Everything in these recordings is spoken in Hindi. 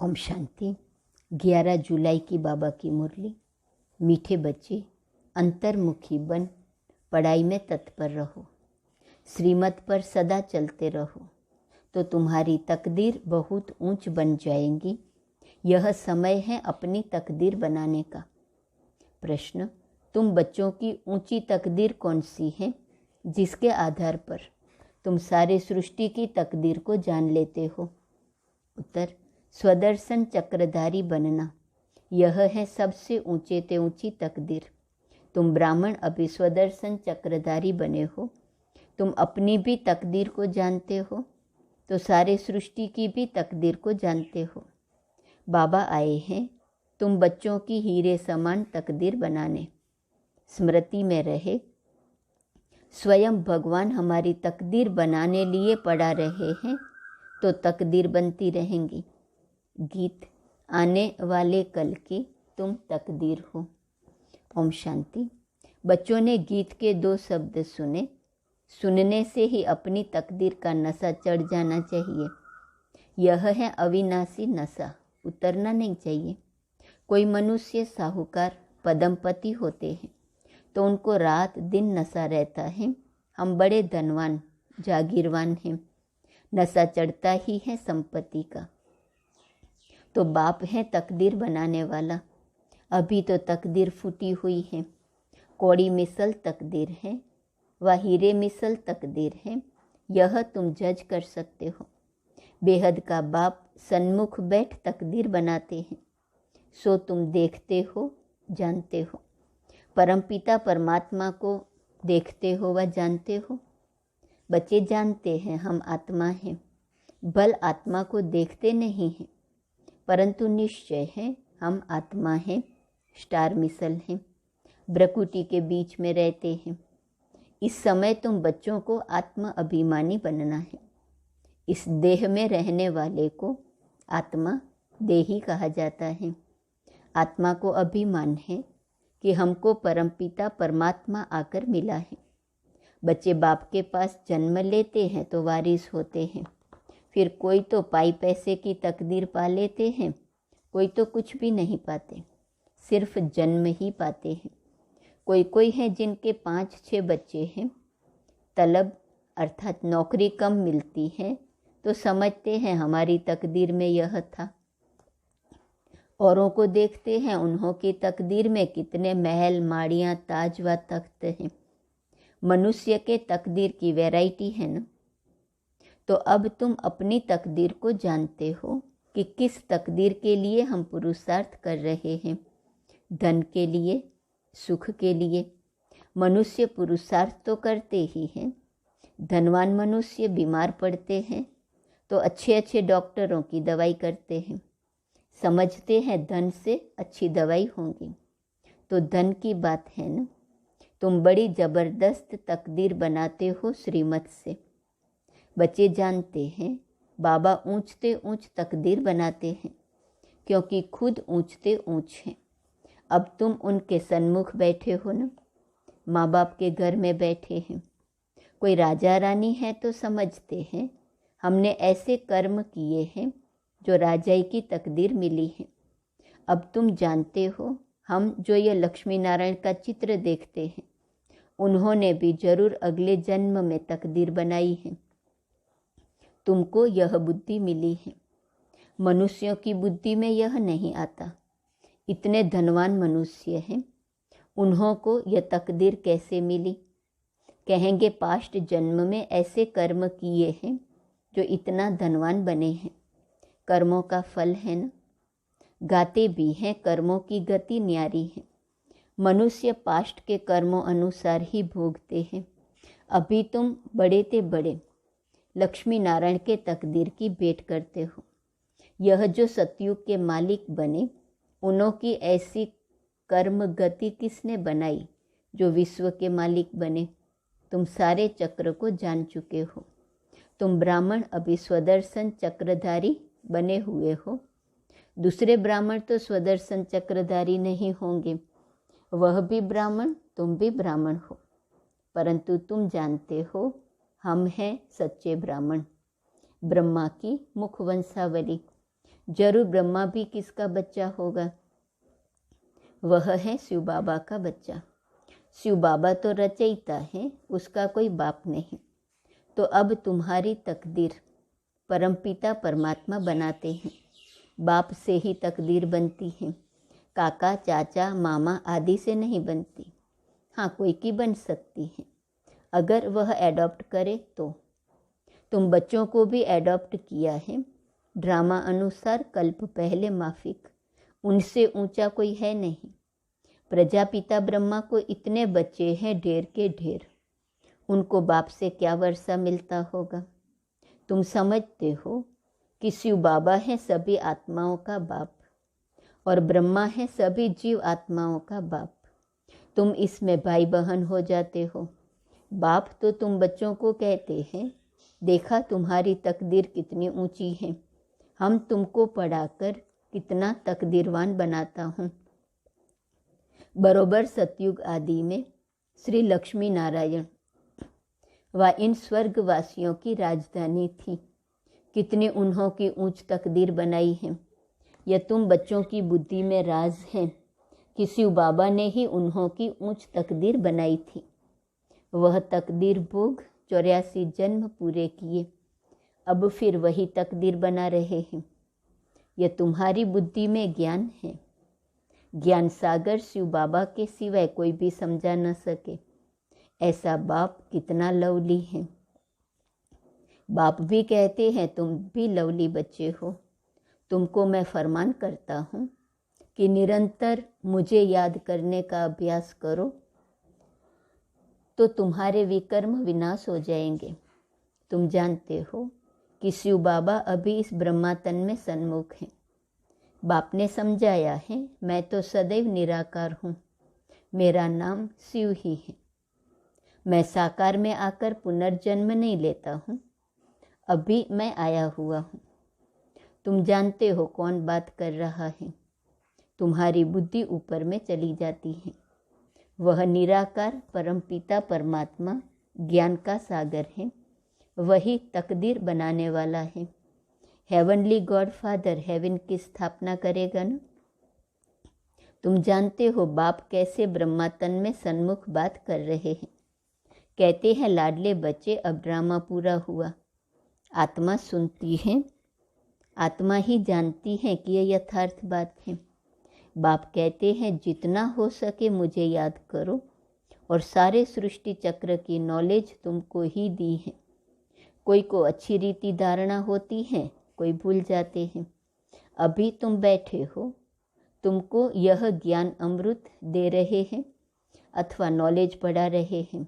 ओम शांति। 11 जुलाई की बाबा की मुरली। मीठे बच्चे, अंतर्मुखी बन पढ़ाई में तत्पर रहो, श्रीमत पर सदा चलते रहो तो तुम्हारी तकदीर बहुत ऊंच बन जाएंगी। यह समय है अपनी तकदीर बनाने का। प्रश्न: तुम बच्चों की ऊंची तकदीर कौन सी है जिसके आधार पर तुम सारे सृष्टि की तकदीर को जान लेते हो? उत्तर: स्वदर्शन चक्रधारी बनना, यह है सबसे ऊंचे ते ऊंची तकदीर। तुम ब्राह्मण अभी स्वदर्शन चक्रधारी बने हो, तुम अपनी भी तकदीर को जानते हो तो सारे सृष्टि की भी तकदीर को जानते हो। बाबा आए हैं तुम बच्चों की हीरे समान तकदीर बनाने। स्मृति में रहे, स्वयं भगवान हमारी तकदीर बनाने लिए पढ़ा रहे हैं तो तकदीर बनती रहेंगी। गीत: आने वाले कल की तुम तकदीर हो। ओम शांति। बच्चों ने गीत के 2 शब्द सुने। सुनने से ही अपनी तकदीर का नशा चढ़ जाना चाहिए। यह है अविनाशी नशा, उतरना नहीं चाहिए। कोई मनुष्य साहूकार पदमपति होते हैं तो उनको रात दिन नशा रहता है, हम बड़े धनवान जागीरवान हैं। नशा चढ़ता ही है संपत्ति का। तो बाप है तकदीर बनाने वाला। अभी तो तकदीर फूटी हुई है, कौड़ी मिसल तकदीर है, वह हीरे मिसल तकदीर है। यह तुम जज कर सकते हो। बेहद का बाप सन्मुख बैठ तकदीर बनाते हैं, सो तुम देखते हो, जानते हो। परमपिता परमात्मा को देखते हो व जानते हो। बच्चे जानते हैं हम आत्मा हैं, बल आत्मा को देखते नहीं हैं, परंतु निश्चय है हम आत्मा हैं, स्टार मिसल हैं, प्रकृति के बीच में रहते हैं। इस समय तुम बच्चों को आत्म अभिमानी बनना है। इस देह में रहने वाले को आत्मा देही कहा जाता है। आत्मा को अभिमान है कि हमको परमपिता परमात्मा आकर मिला है। बच्चे बाप के पास जन्म लेते हैं तो वारिस होते हैं। फिर कोई तो पाई पैसे की तकदीर पा लेते हैं, कोई तो कुछ भी नहीं पाते, सिर्फ जन्म ही पाते हैं। कोई है जिनके 5-6 बच्चे हैं। तलब अर्थात नौकरी कम मिलती है तो समझते हैं हमारी तकदीर में यह था। औरों को देखते हैं उन्हों की तकदीर में कितने महल माड़ियाँ ताज व तख्त हैं। मनुष्य के तकदीर की वैरायटी है ना। तो अब तुम अपनी तकदीर को जानते हो कि किस तकदीर के लिए हम पुरुषार्थ कर रहे हैं। धन के लिए, सुख के लिए। मनुष्य पुरुषार्थ तो करते ही हैं। धनवान मनुष्य बीमार पड़ते हैं तो अच्छे अच्छे डॉक्टरों की दवाई करते हैं, समझते हैं धन से अच्छी दवाई होगी। तो धन की बात है ना। तुम बड़ी ज़बरदस्त तकदीर बनाते हो श्रीमत से। बच्चे जानते हैं बाबा ऊंचते ऊंच तकदीर बनाते हैं क्योंकि खुद ऊंचते ऊंच हैं। अब तुम उनके सन्मुख बैठे हो ना, माँ बाप के घर में बैठे हैं। कोई राजा रानी है तो समझते हैं हमने ऐसे कर्म किए हैं जो राजाई की तकदीर मिली है। अब तुम जानते हो हम जो ये लक्ष्मी नारायण का चित्र देखते हैं उन्होंने भी जरूर अगले जन्म में तकदीर बनाई है। तुमको यह बुद्धि मिली है। मनुष्यों की बुद्धि में यह नहीं आता। इतने धनवान मनुष्य हैं, उन्हों को यह तकदीर कैसे मिली? कहेंगे पास्ट जन्म में ऐसे कर्म किए हैं जो इतना धनवान बने हैं। कर्मों का फल है ना। गाते भी हैं कर्मों की गति न्यारी है। मनुष्य पास्ट के कर्मों अनुसार ही भोगते हैं। अभी तुम बड़े ते बड़े लक्ष्मी नारायण के तकदीर की भेंट करते हो। यह जो सतयुग के मालिक बने उन्हों की ऐसी कर्म गति किसने बनाई जो विश्व के मालिक बने? तुम सारे चक्र को जान चुके हो। तुम ब्राह्मण अभी स्वदर्शन चक्रधारी बने हुए हो। दूसरे ब्राह्मण तो स्वदर्शन चक्रधारी नहीं होंगे, वह भी ब्राह्मण, तुम भी ब्राह्मण हो, परंतु तुम जानते हो हम हैं सच्चे ब्राह्मण। ब्रह्मा की मुख वंशावली। जरूर ब्रह्मा भी किसका बच्चा होगा? वह है शिव बाबा का बच्चा। शिव बाबा तो रचयिता है, उसका कोई बाप नहीं। तो अब तुम्हारी तकदीर परमपिता परमात्मा बनाते हैं। बाप से ही तकदीर बनती है, काका चाचा मामा आदि से नहीं बनती। हाँ, कोई की बन सकती है अगर वह एडॉप्ट करे तो। तुम बच्चों को भी एडॉप्ट किया है। ड्रामा अनुसार कल्प पहले माफिक, उनसे ऊंचा कोई है नहीं। प्रजापिता ब्रह्मा को इतने बच्चे हैं, ढेर के ढेर। उनको बाप से क्या वर्षा मिलता होगा? तुम समझते हो कि शिव बाबा है सभी आत्माओं का बाप और ब्रह्मा है सभी जीव आत्माओं का बाप। तुम इसमें भाई बहन हो जाते हो। बाप तो तुम बच्चों को कहते हैं, देखा तुम्हारी तकदीर कितनी ऊंची है, हम तुमको पढ़ाकर कितना तकदीरवान बनाता हूँ। बरोबर सतयुग आदि में श्री लक्ष्मी नारायण व इन स्वर्गवासियों की राजधानी थी। कितनी उन्हों की ऊंच तकदीर बनाई है। यह तुम बच्चों की बुद्धि में राज है कि शिव बाबा ने ही उन्हों की ऊंच तकदीर बनाई थी। वह तकदीर भोग 84 जन्म पूरे किए, अब फिर वही तकदीर बना रहे हैं। यह तुम्हारी बुद्धि में ज्ञान है। ज्ञान सागर शिव बाबा के सिवाय कोई भी समझा न सके। ऐसा बाप कितना लवली है। बाप भी कहते हैं तुम भी लवली बच्चे हो। तुमको मैं फरमान करता हूँ कि निरंतर मुझे याद करने का अभ्यास करो तो तुम्हारे विकर्म विनाश हो जाएंगे। तुम जानते हो कि शिव बाबा अभी इस ब्रह्मातन में सन्मुख हैं। बाप ने समझाया है, मैं तो सदैव निराकार हूँ, मेरा नाम शिव ही है। मैं साकार में आकर पुनर्जन्म नहीं लेता हूँ, अभी मैं आया हुआ हूँ। तुम जानते हो कौन बात कर रहा है। तुम्हारी बुद्धि ऊपर में चली जाती है। वह निराकार परमपिता परमात्मा ज्ञान का सागर है, वही तकदीर बनाने वाला है। हेवनली गॉड फादर हेवन की स्थापना करेगा ना। तुम जानते हो बाप कैसे ब्रह्मातन में सन्मुख बात कर रहे हैं। कहते हैं लाडले बच्चे, अब ड्रामा पूरा हुआ। आत्मा सुनती है, आत्मा ही जानती है कि यह यथार्थ बात है। बाप कहते हैं जितना हो सके मुझे याद करो, और सारे सृष्टि चक्र की नॉलेज तुमको ही दी है। कोई को अच्छी रीति धारणा होती है, कोई भूल जाते हैं। अभी तुम बैठे हो, तुमको यह ज्ञान अमृत दे रहे हैं अथवा नॉलेज पढ़ा रहे हैं।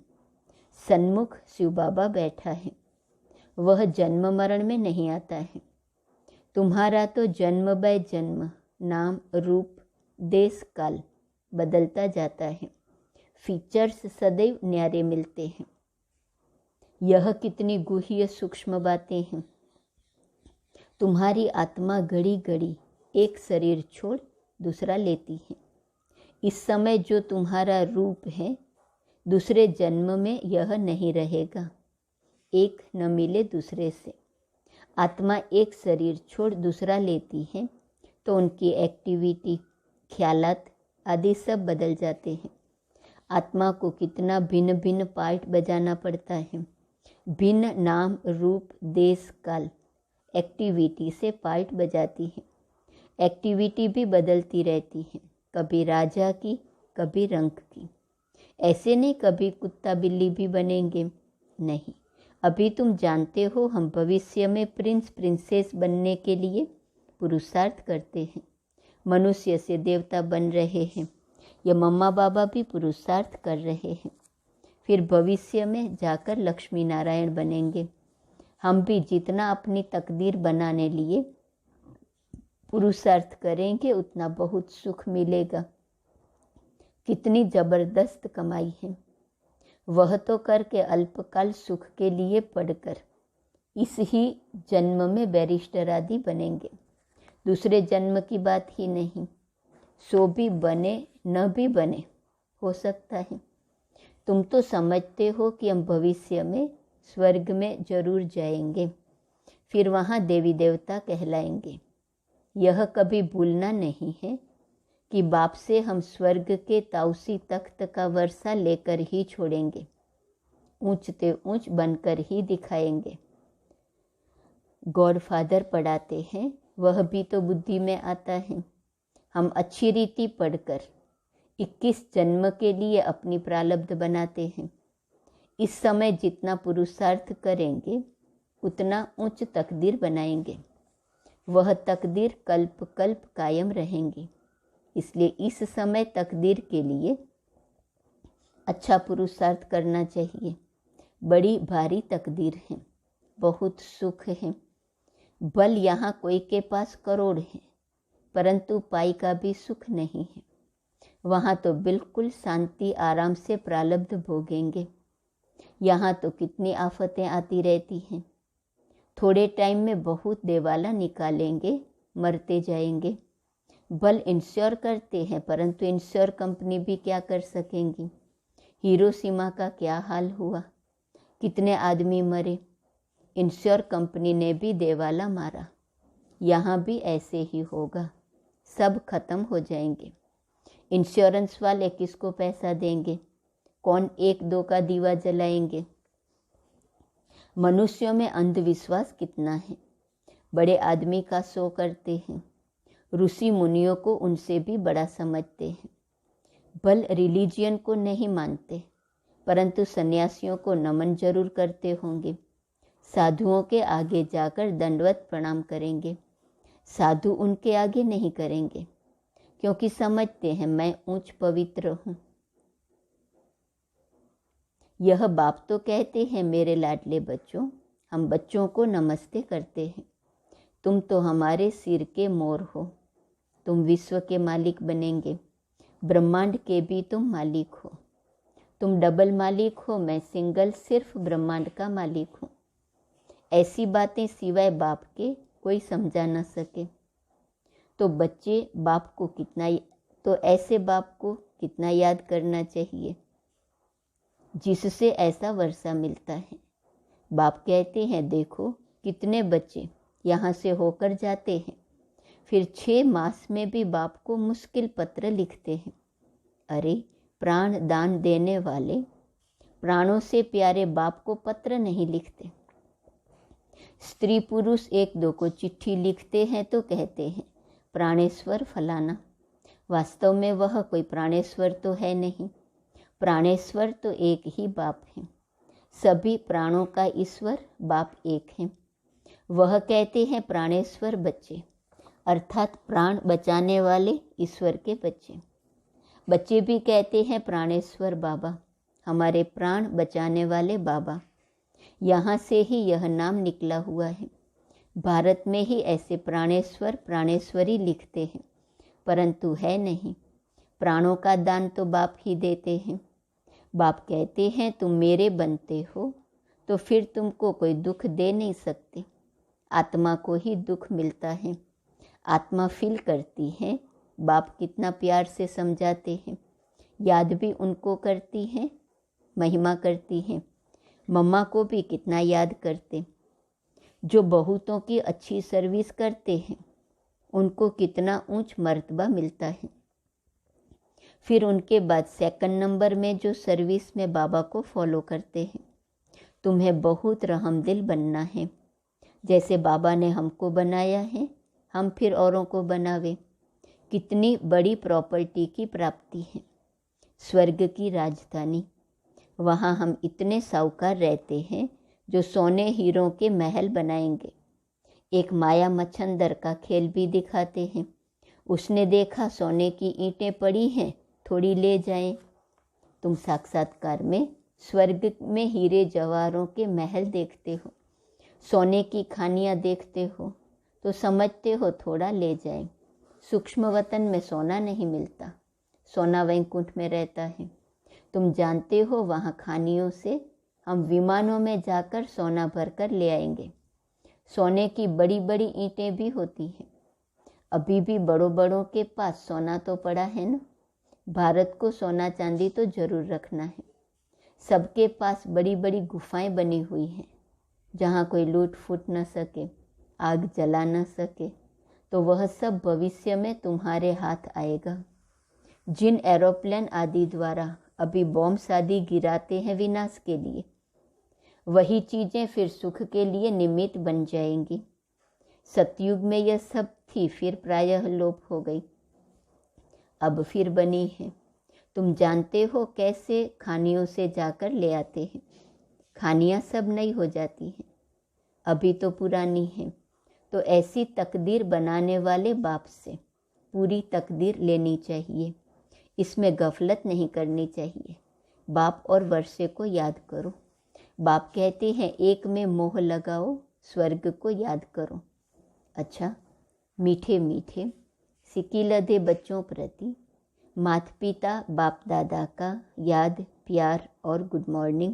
सन्मुख शिव बाबा बैठा है, वह जन्म मरण में नहीं आता है। तुम्हारा तो जन्म बाय जन्म नाम रूप देश काल बदलता जाता है। फीचर्स सदैव न्यारे मिलते हैं। यह कितनी गुह्य सूक्ष्म बातें हैं। तुम्हारी आत्मा घड़ी घड़ी एक शरीर छोड़ दूसरा लेती है। इस समय जो तुम्हारा रूप है, दूसरे जन्म में यह नहीं रहेगा। एक न मिले दूसरे से। आत्मा एक शरीर छोड़ दूसरा लेती है तो उनकी एक्टिविटी, ख्यालात आदि सब बदल जाते हैं। आत्मा को कितना भिन्न भिन्न पार्ट बजाना पड़ता है। भिन्न नाम रूप देश काल एक्टिविटी से पार्ट बजाती है। एक्टिविटी भी बदलती रहती है, कभी राजा की, कभी रंक की। ऐसे नहीं कभी कुत्ता बिल्ली भी बनेंगे, नहीं। अभी तुम जानते हो हम भविष्य में प्रिंस प्रिंसेस बनने के लिए पुरुषार्थ करते हैं। मनुष्य से देवता बन रहे हैं। ये मम्मा बाबा भी पुरुषार्थ कर रहे हैं। फिर भविष्य में जाकर लक्ष्मी नारायण बनेंगे। हम भी जितना अपनी तकदीर बनाने लिए पुरुषार्थ करेंगे उतना बहुत सुख मिलेगा। कितनी जबरदस्त कमाई है। वह तो करके अल्पकाल सुख के लिए पढ़कर इस ही जन्म में बैरिस्टर आदि बनेंगे। दूसरे जन्म की बात ही नहीं। सो भी बने न भी बने, हो सकता है। तुम तो समझते हो कि हम भविष्य में स्वर्ग में जरूर जाएंगे, फिर वहाँ देवी देवता कहलाएंगे। यह कभी भूलना नहीं है कि बाप से हम स्वर्ग के ताउसी तख्त का वर्षा लेकर ही छोड़ेंगे, ऊंचते ऊंच बनकर ही दिखाएंगे। गॉडफादर पढ़ाते हैं, वह भी तो बुद्धि में आता है। हम अच्छी रीति पढ़कर 21 जन्म के लिए अपनी प्रारब्ध बनाते हैं। इस समय जितना पुरुषार्थ करेंगे उतना उच्च तकदीर बनाएंगे। वह तकदीर कल्प कल्प कायम रहेंगी। इसलिए इस समय तकदीर के लिए अच्छा पुरुषार्थ करना चाहिए। बड़ी भारी तकदीर है, बहुत सुख है। बल यहाँ कोई के पास करोड़ है, परंतु पाई का भी सुख नहीं है। वहाँ तो बिल्कुल शांति आराम से प्रारब्ध भोगेंगे। यहाँ तो कितनी आफतें आती रहती हैं। थोड़े टाइम में बहुत देवाला निकालेंगे, मरते जाएंगे। बल इंश्योर करते हैं, परंतु इंश्योर कंपनी भी क्या कर सकेंगी। हिरोशिमा का क्या हाल हुआ, कितने आदमी मरे। इंश्योर कंपनी ने भी देवाला मारा। यहाँ भी ऐसे ही होगा, सब खत्म हो जाएंगे। इंश्योरेंस वाले किसको पैसा देंगे, कौन एक दो का दीवा जलाएंगे। मनुष्यों में अंधविश्वास कितना है। बड़े आदमी का शो करते हैं, ऋषि मुनियों को उनसे भी बड़ा समझते हैं। बल रिलीजियन को नहीं मानते, परंतु सन्यासियों को नमन जरूर करते होंगे। साधुओं के आगे जाकर दंडवत प्रणाम करेंगे, साधु उनके आगे नहीं करेंगे, क्योंकि समझते हैं मैं ऊंच पवित्र हूँ। यह बाप तो कहते हैं, मेरे लाडले बच्चों, हम बच्चों को नमस्ते करते हैं। तुम तो हमारे सिर के मोर हो, तुम विश्व के मालिक बनेंगे, ब्रह्मांड के भी तुम मालिक हो। तुम डबल मालिक हो, मैं सिंगल सिर्फ ब्रह्मांड का मालिक हूँ। ऐसी बातें सिवाय बाप के कोई समझा न सके। तो बच्चे बाप को ऐसे बाप को कितना याद करना चाहिए, जिससे ऐसा वर्षा मिलता है। बाप कहते हैं, देखो कितने बच्चे यहाँ से होकर जाते हैं, फिर 6 मास में भी बाप को मुश्किल पत्र लिखते हैं। अरे प्राण दान देने वाले प्राणों से प्यारे बाप को पत्र नहीं लिखते। स्त्री पुरुष एक दो को चिट्ठी लिखते हैं तो कहते हैं प्राणेश्वर फलाना। वास्तव में वह कोई प्राणेश्वर तो है नहीं। प्राणेश्वर तो एक ही बाप है। सभी प्राणों का ईश्वर बाप एक है। वह कहते हैं प्राणेश्वर बच्चे, अर्थात प्राण बचाने वाले ईश्वर के बच्चे। बच्चे भी कहते हैं प्राणेश्वर बाबा, हमारे प्राण बचाने वाले बाबा। यहाँ से ही यह नाम निकला हुआ है। भारत में ही ऐसे प्राणेश्वर प्राणेश्वरी लिखते हैं, परंतु है नहीं। प्राणों का दान तो बाप ही देते हैं। बाप कहते हैं तुम मेरे बनते हो तो फिर तुमको कोई दुख दे नहीं सकते। आत्मा को ही दुख मिलता है। आत्मा फील करती है। बाप कितना प्यार से समझाते हैं। याद भी उनको करती हैं, महिमा करती हैं। मम्मा को भी कितना याद करते। जो बहुतों की अच्छी सर्विस करते हैं उनको कितना ऊंच मर्तबा मिलता है। फिर उनके बाद सेकंड नंबर में जो सर्विस में बाबा को फॉलो करते हैं। तुम्हें बहुत रहमदिल बनना है। जैसे बाबा ने हमको बनाया है, हम फिर औरों को बनावे। कितनी बड़ी प्रॉपर्टी की प्राप्ति है, स्वर्ग की राजधानी। वहाँ हम इतने साहूकार रहते हैं जो सोने हीरों के महल बनाएंगे। एक माया मच्छंदर का खेल भी दिखाते हैं। उसने देखा सोने की ईंटें पड़ी हैं, थोड़ी ले जाएं। तुम साक्षात्कार में स्वर्ग में हीरे जवाहरों के महल देखते हो, सोने की खानियाँ देखते हो, तो समझते हो थोड़ा ले जाएं। सूक्ष्म वतन में सोना नहीं मिलता, सोना वैकुंठ में रहता है। तुम जानते हो वहाँ खानियों से हम विमानों में जाकर सोना भरकर ले आएंगे। सोने की बड़ी बड़ी ईंटें भी होती हैं। अभी भी बड़ों बड़ों के पास सोना तो पड़ा है ना। भारत को सोना चांदी तो जरूर रखना है। सबके पास बड़ी बड़ी गुफाएं बनी हुई हैं, जहाँ कोई लूट फूट न सके, आग जला न सके, तो वह सब भविष्य में तुम्हारे हाथ आएगा। जिन एरोप्लेन आदि द्वारा अभी बॉम्ब आदि गिराते हैं विनाश के लिए, वही चीज़ें फिर सुख के लिए निमित्त बन जाएंगी। सतयुग में यह सब थी, फिर प्रायः लोप हो गई, अब फिर बनी है। तुम जानते हो कैसे खानियों से जाकर ले आते हैं। खानियाँ सब नई हो जाती हैं, अभी तो पुरानी हैं। तो ऐसी तकदीर बनाने वाले बाप से पूरी तकदीर लेनी चाहिए, इसमें गफलत नहीं करनी चाहिए। बाप और वर्षे को याद करो। बाप कहते हैं एक में मोह लगाओ, स्वर्ग को याद करो। अच्छा, मीठे मीठे सिकिलधे बच्चों प्रति माता पिता बाप दादा का याद, प्यार और गुड मॉर्निंग।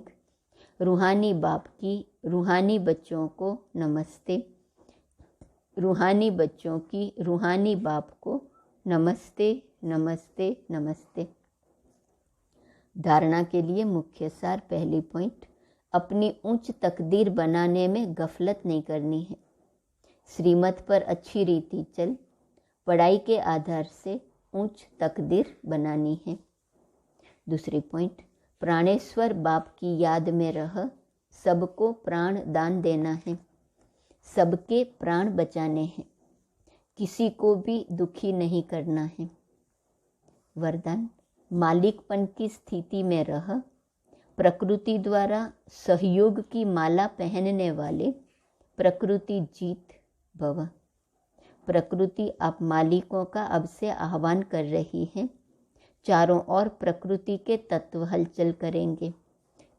रूहानी बाप की रूहानी बच्चों को नमस्ते। रूहानी बच्चों की रूहानी बाप को नमस्ते नमस्ते नमस्ते। धारणा के लिए मुख्य सार। पहली पॉइंट, अपनी उच्च तकदीर बनाने में गफलत नहीं करनी है। श्रीमत पर अच्छी रीति चल, पढ़ाई के आधार से उच्च तकदीर बनानी है। दूसरी पॉइंट, प्राणेश्वर बाप की याद में रह सबको प्राण दान देना है। सबके प्राण बचाने हैं, किसी को भी दुखी नहीं करना है। वरदान, मालिकपन की स्थिति में रह प्रकृति द्वारा सहयोग की माला पहनने वाले प्रकृति जीत भव। प्रकृति आप मालिकों का अब से आह्वान कर रही है। चारों ओर प्रकृति के तत्व हलचल करेंगे,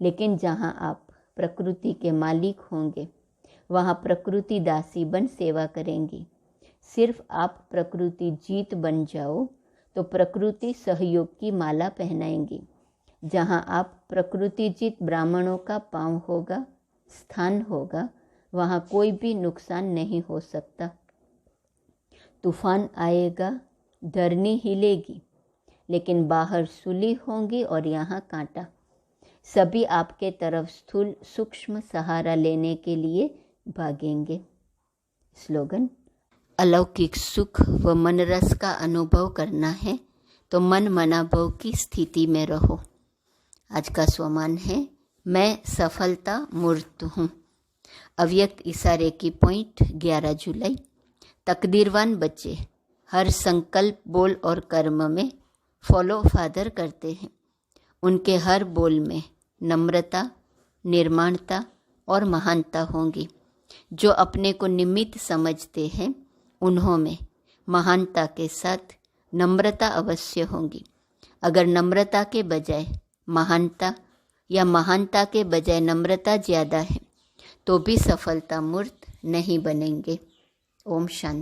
लेकिन जहाँ आप प्रकृति के मालिक होंगे वहाँ प्रकृति दासी बन सेवा करेंगी। सिर्फ आप प्रकृति जीत बन जाओ तो प्रकृति सहयोग की माला पहनाएंगी। जहाँ आप प्रकृति जीत ब्राह्मणों का पांव होगा, स्थान होगा, वहाँ कोई भी नुकसान नहीं हो सकता। तूफान आएगा, धरनी हिलेगी, लेकिन बाहर सुली होंगी और यहाँ कांटा। सभी आपके तरफ स्थूल सूक्ष्म सहारा लेने के लिए भागेंगे। स्लोगन, अलौकिक सुख व मन रस का अनुभव करना है तो मन मनाभव की स्थिति में रहो। आज का स्वमान है, मैं सफलता मूर्त हूँ। अव्यक्त इशारे की पॉइंट 11 जुलाई। तकदीरवान बच्चे हर संकल्प, बोल और कर्म में फॉलो फादर करते हैं। उनके हर बोल में नम्रता, निर्माणता और महानता होंगी। जो अपने को निमित्त समझते हैं उन्हों में महानता के साथ नम्रता अवश्य होगी। अगर नम्रता के बजाय महानता या महानता के बजाय नम्रता ज़्यादा है तो भी सफलता मूर्त नहीं बनेंगे। ओम शांति।